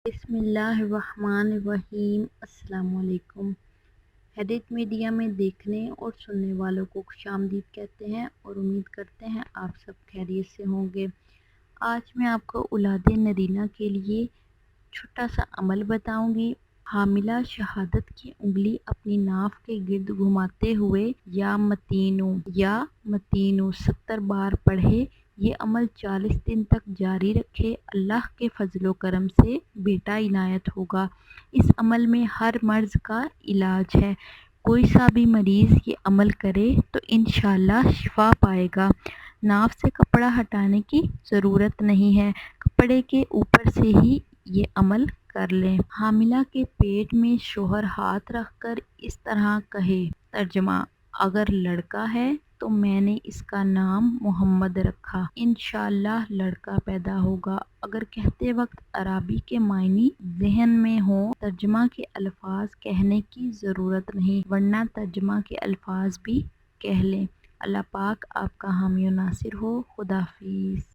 بسم اللہ الرحمن الرحیم۔ السلام علیکم۔ ہیڈیٹ میڈیا میں دیکھنے اور سننے والوں کو خوش آمدید کہتے ہیں اور امید کرتے ہیں آپ سب خیریت سے ہوں گے۔ آج میں آپ کو اولاد نرینہ کے لیے چھوٹا سا عمل بتاؤں گی۔ حاملہ شہادت کی انگلی اپنی ناف کے گرد گھماتے ہوئے یا متینو 70 بار پڑھے۔ یہ عمل 40 دن تک جاری رکھے، اللہ کے فضل و کرم سے بیٹا عنایت ہوگا۔ اس عمل میں ہر مرض کا علاج ہے۔ کوئی سا بھی مریض یہ عمل کرے تو انشاءاللہ شفا پائے گا۔ ناف سے کپڑا ہٹانے کی ضرورت نہیں ہے، کپڑے کے اوپر سے ہی یہ عمل کر لیں۔ حاملہ کے پیٹ میں شوہر ہاتھ رکھ کر اس طرح کہے۔ ترجمہ: اگر لڑکا ہے تو میں نے اس کا نام محمد رکھا، انشاءاللہ لڑکا پیدا ہوگا۔ اگر کہتے وقت عربی کے معنی ذہن میں ہوں، ترجمہ کے الفاظ کہنے کی ضرورت نہیں، ورنہ ترجمہ کے الفاظ بھی کہہ لیں۔ اللہ پاک آپ کا حامی و ناصر ہو۔ خدا حافظ۔